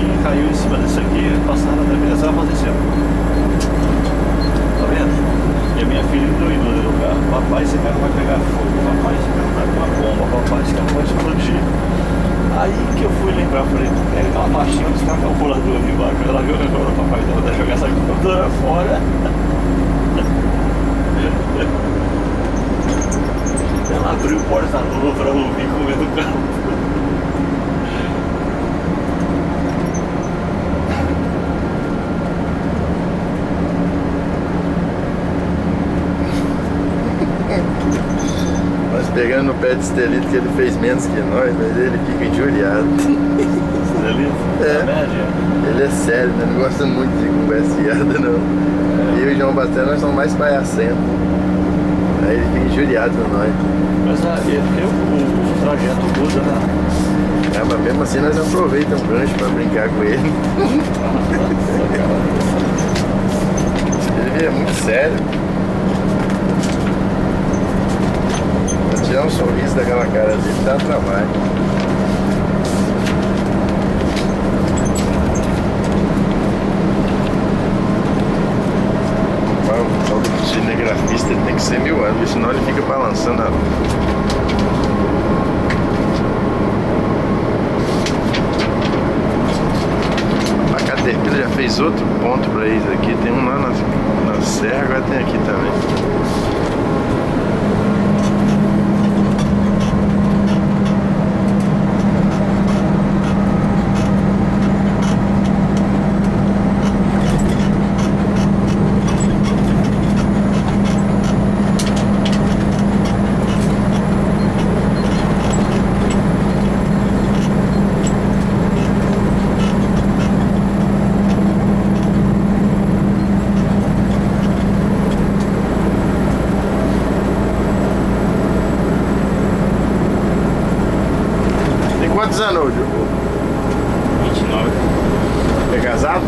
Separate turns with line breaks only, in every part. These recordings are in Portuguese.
motinha caiu em cima desse aqui, passaram na direção, vai fazer isso. Tá vendo? E a minha filha entrou dentro do carro. Papai, esse carro vai pegar fogo. Papai, esse carro tá com uma bomba. Papai, esse carro vai explodir. Aí que eu fui lembrar, falei, pega aquela pastinha onde está a calculadora ali embaixo. Ela viu o negócio do papai, então vou jogar essa calculadora fora. Ela abriu o porta-luva para ouvir comendo o carro.
Nós pegando no pé de Estelito que ele fez menos que nós, mas ele fica injuriado.
Estelito?
É.
Média?
Ele é sério, né? Não gosta muito de conversa fiada, não. Eu e o João Bastião, nós somos mais palhacentos. Aí ele fica injuriado com nós.
Mas é porque o trajeto muda, né?
É, mas mesmo assim nós aproveitamos o gancho pra brincar com ele. Ele é muito sério. Pra tirar um sorriso daquela cara dele dá trabalho. O cinegrafista ele tem que ser 1000 anos, senão ele fica balançando a luz. A Caterpillar já fez outro ponto pra eles aqui, tem um lá na serra, agora tem aqui também. Quantos anos hoje?
29.
É casado?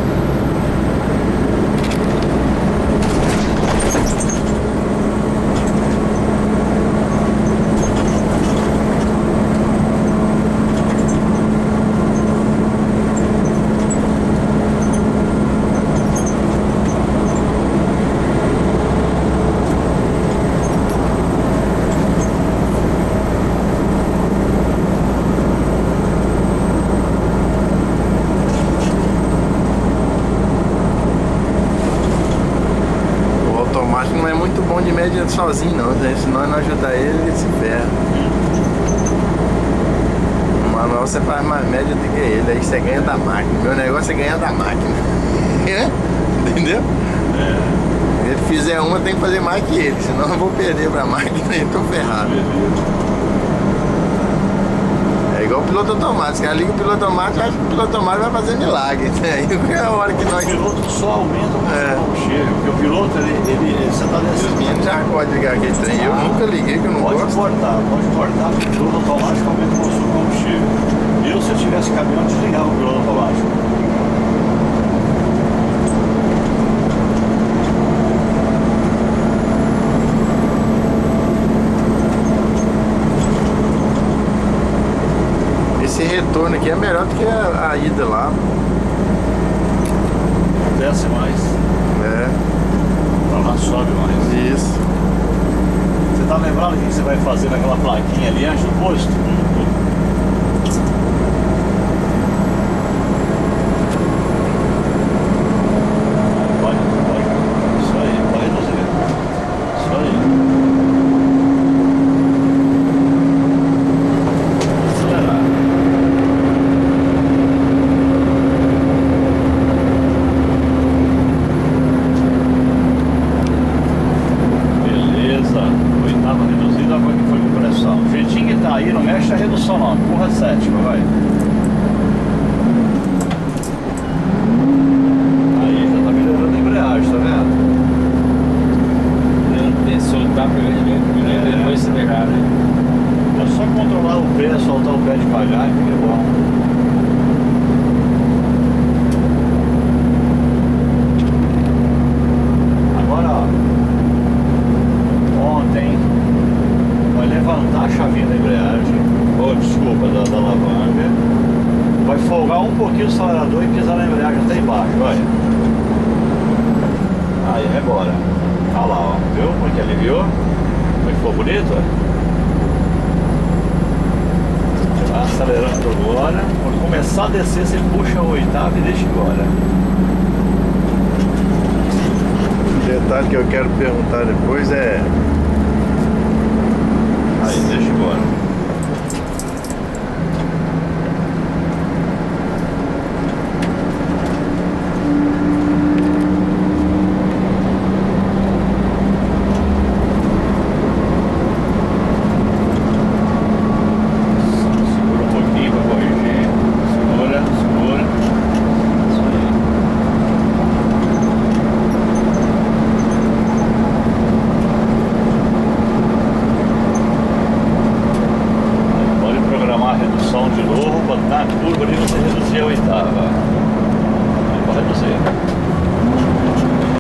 Não é muito bom de média sozinho não, né? Se nós não ajudar ele se ferra. O manual você faz mais média do que ele, aí você ganha da máquina. Meu negócio é ganhar da máquina. Entendeu? Se ele fizer uma, tem que fazer mais que ele, senão eu vou perder pra máquina e tô ferrado. É igual o piloto automático, os caras ligam o piloto automático, acha que o piloto automático vai fazer milagre. Aí é a hora que nós...
O piloto só aumenta o combustível, porque o piloto, você tá nesse...
Os meninos já podem ligar aquele trem, eu nunca liguei, que eu não
pode
gosto.
Pode cortar, porque o piloto automático aumenta o consumo de combustível. Eu, se eu tivesse caminhão, desligava o piloto automático.
Esse retorno aqui é melhor do que a ida lá.
Desce mais.
É.
Pra lá sobe mais.
Isso.
Você tá lembrado o que você vai fazer naquela plaquinha ali antes do posto? Pode. Isso aí, pode reduzir. Isso aí. Acelerar. Beleza. Oitava reduzida foi com pressão. O jeitinho que tá aí, não mexe a redução não. Empurra a sétima, vai. Aí, já tá melhorando a embreagem, tá vendo?
Soltar primeiro e depois acelerar, né?
É só controlar o pé, soltar o pé devagar que é bom. Agora, ó, ontem vai levantar a chavinha da embreagem, ou desculpa, da alavanca, vai folgar um pouquinho o acelerador e pisar na embreagem até embaixo, olha. Aí vai embora. Olha lá, ó. Viu como é que aliviou? Como é que ficou bonito, ó? Tá acelerando agora. Quando começar a descer, você puxa o oitavo e deixa embora.
O detalhe que eu quero perguntar depois é...
Aí, deixa embora. De novo, botar a curva ali, você reduzir a oitava. Vou reduzir.